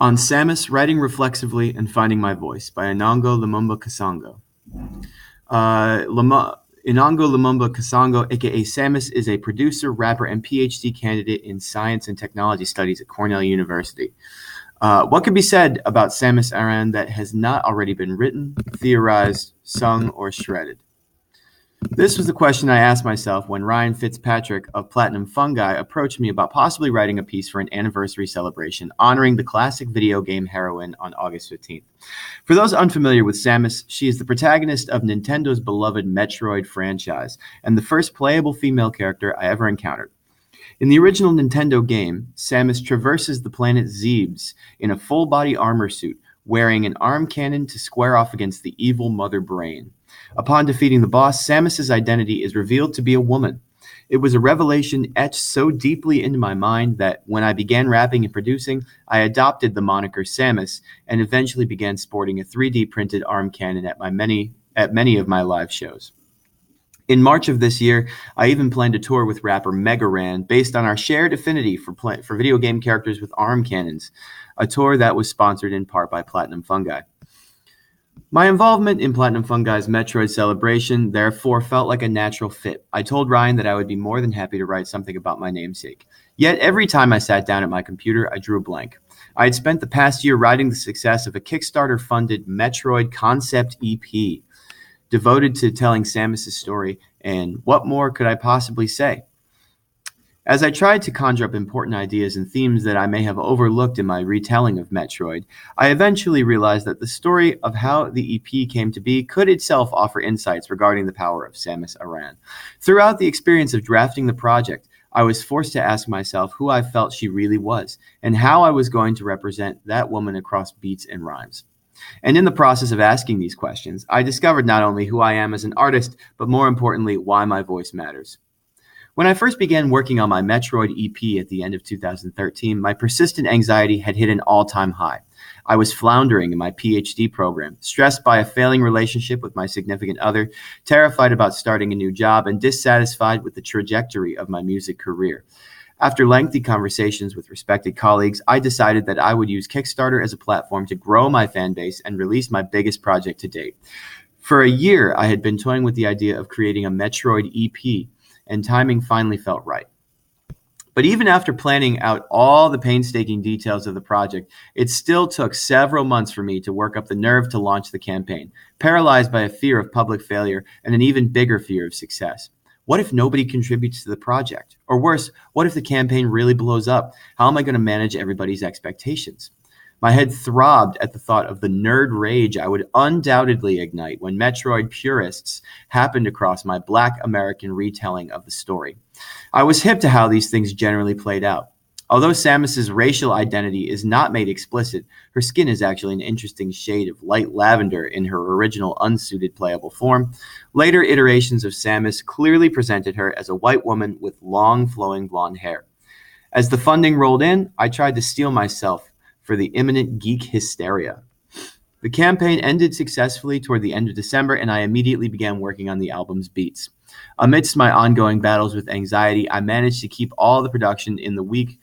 On Samus, Writing Reflexively and Finding My Voice by Inongo Lumumba Kasongo. Inongo Lumumba Kasongo, aka Samus, is a producer, rapper, and PhD candidate in science and technology studies at Cornell University. What can be said about Samus Aran that has not already been written, theorized, sung, or shredded? This was the question I asked myself when Ryan Fitzpatrick of Platinum Fungi approached me about possibly writing a piece for an anniversary celebration honoring the classic video game heroine on August 15th. For those unfamiliar with Samus, she is the protagonist of Nintendo's beloved Metroid franchise and the first playable female character I ever encountered. In the original Nintendo game, Samus traverses the planet Zebes in a full-body armor suit, wearing an arm cannon to square off against the evil Mother Brain. Upon defeating the boss, Samus's identity is revealed to be a woman. It was a revelation etched so deeply into my mind that when I began rapping and producing, I adopted the moniker Samus and eventually began sporting a 3D printed arm cannon at many of my live shows. In March of this year, I even planned a tour with rapper Mega Ran based on our shared affinity for video game characters with arm cannons, a tour that was sponsored in part by Platinum Fungi. My involvement in Platinum Fungi's Metroid celebration, therefore, felt like a natural fit. I told Ryan that I would be more than happy to write something about my namesake. Yet every time I sat down at my computer, I drew a blank. I had spent the past year riding the success of a Kickstarter-funded Metroid concept EP, devoted to telling Samus's story, and what more could I possibly say? As I tried to conjure up important ideas and themes that I may have overlooked in my retelling of Metroid, I eventually realized that the story of how the EP came to be could itself offer insights regarding the power of Samus Aran. Throughout the experience of drafting the project, I was forced to ask myself who I felt she really was, and how I was going to represent that woman across beats and rhymes. And in the process of asking these questions, I discovered not only who I am as an artist, but more importantly, why my voice matters. When I first began working on my Metroid EP at the end of 2013, my persistent anxiety had hit an all-time high. I was floundering in my PhD program, stressed by a failing relationship with my significant other, terrified about starting a new job, and dissatisfied with the trajectory of my music career. After lengthy conversations with respected colleagues, I decided that I would use Kickstarter as a platform to grow my fan base and release my biggest project to date. For a year, I had been toying with the idea of creating a Metroid EP, and timing finally felt right. But even after planning out all the painstaking details of the project, it still took several months for me to work up the nerve to launch the campaign, paralyzed by a fear of public failure and an even bigger fear of success. What if nobody contributes to the project? Or worse, what if the campaign really blows up? How am I going to manage everybody's expectations? My head throbbed at the thought of the nerd rage I would undoubtedly ignite when Metroid purists happened across my Black American retelling of the story. I was hip to how these things generally played out. Although Samus's racial identity is not made explicit, her skin is actually an interesting shade of light lavender in her original unsuited playable form. Later iterations of Samus clearly presented her as a white woman with long flowing blonde hair. As the funding rolled in, I tried to steel myself for the imminent geek hysteria. The campaign ended successfully toward the end of December, and I immediately began working on the album's beats. Amidst my ongoing battles with anxiety, I managed to keep all the production in the week.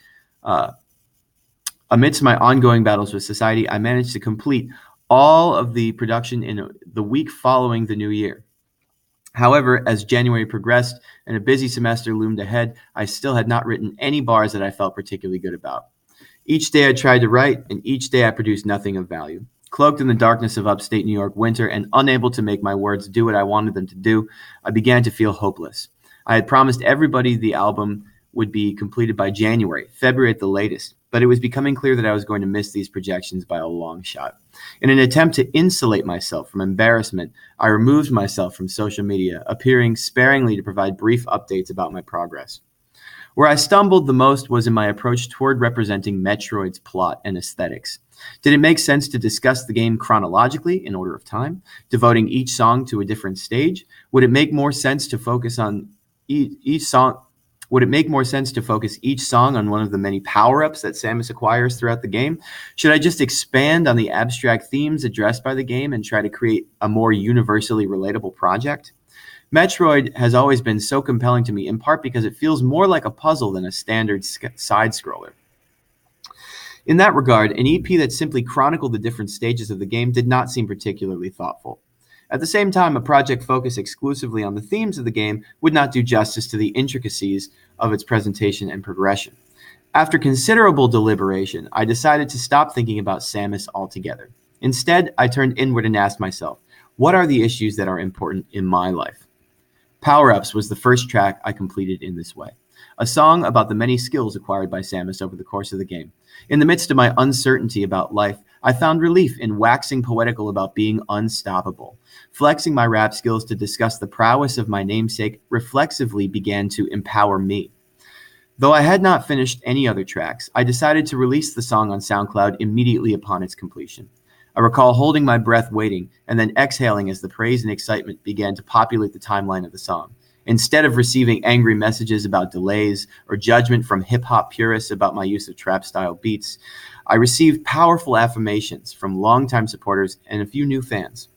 Amidst my ongoing battles with society, I managed to complete all of the production in the week following the new year. However, as January progressed and a busy semester loomed ahead, I still had not written any bars that I felt particularly good about. Each day I tried to write, and each day I produced nothing of value. Cloaked in the darkness of upstate New York winter and unable to make my words do what I wanted them to do, I began to feel hopeless. I had promised everybody the album would be completed by January, February at the latest, but it was becoming clear that I was going to miss these projections by a long shot. In an attempt to insulate myself from embarrassment, I removed myself from social media, appearing sparingly to provide brief updates about my progress. Where I stumbled the most was in my approach toward representing Metroid's plot and aesthetics. Did it make sense to discuss the game chronologically in order of time, devoting each song to a different stage? Would it make more sense to focus on each song? Would it make more sense to focus each song on one of the many power-ups that Samus acquires throughout the game? Should I just expand on the abstract themes addressed by the game and try to create a more universally relatable project? Metroid has always been so compelling to me, in part because it feels more like a puzzle than a standard side-scroller. In that regard, an EP that simply chronicled the different stages of the game did not seem particularly thoughtful. At the same time, a project focused exclusively on the themes of the game would not do justice to the intricacies of its presentation and progression. After considerable deliberation, I decided to stop thinking about Samus altogether. Instead, I turned inward and asked myself, what are the issues that are important in my life? Power Ups was the first track I completed in this way, a song about the many skills acquired by Samus over the course of the game. In the midst of my uncertainty about life, I found relief in waxing poetical about being unstoppable. Flexing my rap skills to discuss the prowess of my namesake reflexively began to empower me. Though I had not finished any other tracks, I decided to release the song on SoundCloud immediately upon its completion. I recall holding my breath waiting and then exhaling as the praise and excitement began to populate the timeline of the song. Instead of receiving angry messages about delays or judgment from hip-hop purists about my use of trap-style beats, I received powerful affirmations from longtime supporters and a few new fans.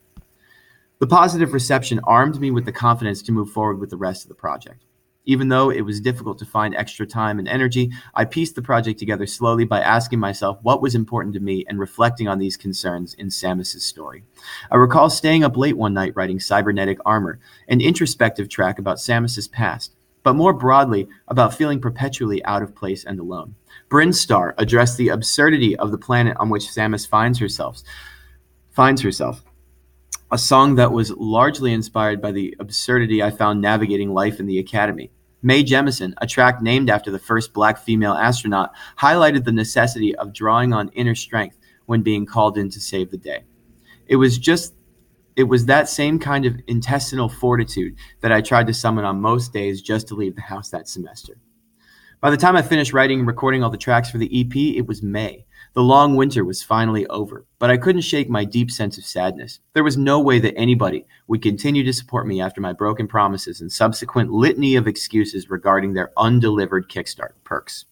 The positive reception armed me with the confidence to move forward with the rest of the project. Even though it was difficult to find extra time and energy, I pieced the project together slowly by asking myself what was important to me and reflecting on these concerns in Samus's story. I recall staying up late one night writing Cybernetic Armor, an introspective track about Samus's past, but more broadly about feeling perpetually out of place and alone. Brinstar addressed the absurdity of the planet on which Samus finds herself, a song that was largely inspired by the absurdity I found navigating life in the academy. Mae Jemison, a track named after the first black female astronaut, highlighted the necessity of drawing on inner strength when being called in to save the day. It was that same kind of intestinal fortitude that I tried to summon on most days just to leave the house that semester. By the time I finished writing and recording all the tracks for the EP, it was May. The long winter was finally over, but I couldn't shake my deep sense of sadness. There was no way that anybody would continue to support me after my broken promises and subsequent litany of excuses regarding their undelivered Kickstarter perks.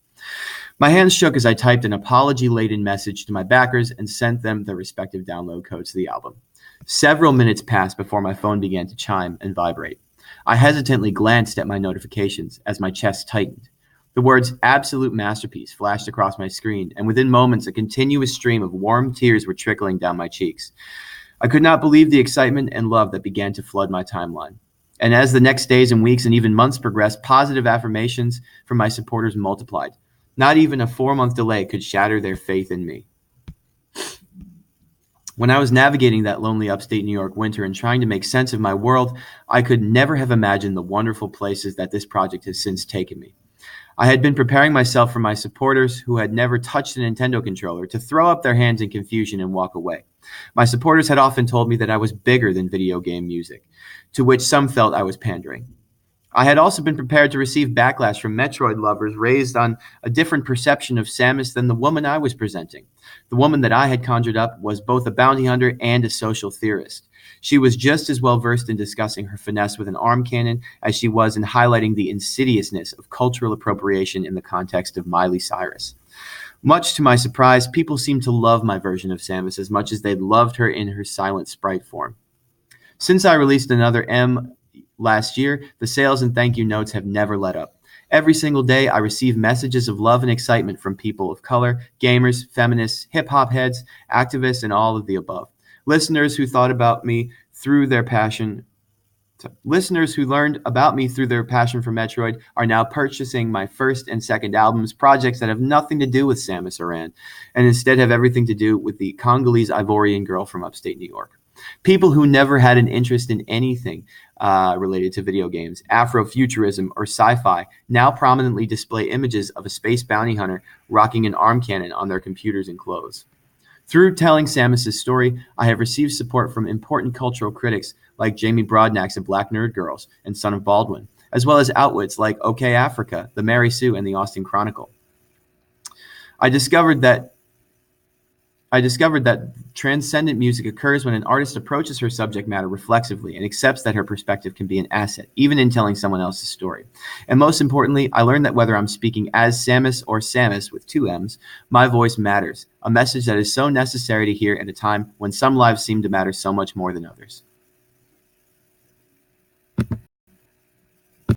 My hands shook as I typed an apology-laden message to my backers and sent them their respective download codes to the album. Several minutes passed before my phone began to chime and vibrate. I hesitantly glanced at my notifications as my chest tightened. The words "absolute masterpiece" flashed across my screen, and within moments a continuous stream of warm tears were trickling down my cheeks. I could not believe the excitement and love that began to flood my timeline. And as the next days and weeks and even months progressed, positive affirmations from my supporters multiplied. Not even a 4-month delay could shatter their faith in me. When I was navigating that lonely upstate New York winter and trying to make sense of my world, I could never have imagined the wonderful places that this project has since taken me. I had been preparing myself for my supporters who had never touched a Nintendo controller to throw up their hands in confusion and walk away. My supporters had often told me that I was bigger than video game music, to which some felt I was pandering. I had also been prepared to receive backlash from Metroid lovers raised on a different perception of Samus than the woman I was presenting. The woman that I had conjured up was both a bounty hunter and a social theorist. She was just as well versed in discussing her finesse with an arm cannon as she was in highlighting the insidiousness of cultural appropriation in the context of Miley Cyrus. Much to my surprise, people seemed to love my version of Samus as much as they'd loved her in her silent sprite form. Since I released another M last year, the sales and thank you notes have never let up. Every single day, I receive messages of love and excitement from people of color, gamers, feminists, hip-hop heads, activists, and all of the above. Listeners who learned about me through their passion for Metroid are now purchasing my first and second albums, projects that have nothing to do with Samus Aran, and instead have everything to do with the Congolese Ivorian girl from upstate New York. People who never had an interest in anything related to video games, Afrofuturism, or sci-fi now prominently display images of a space bounty hunter rocking an arm cannon on their computers and clothes. Through telling Samus's story, I have received support from important cultural critics like Jamie Broadnax of Black Nerd Girls and Son of Baldwin, as well as outlets like OK Africa, The Mary Sue, and the Austin Chronicle. I discovered that transcendent music occurs when an artist approaches her subject matter reflexively and accepts that her perspective can be an asset, even in telling someone else's story. And most importantly, I learned that whether I'm speaking as Samus or Samus with 2 M's, my voice matters, a message that is so necessary to hear at a time when some lives seem to matter so much more than others.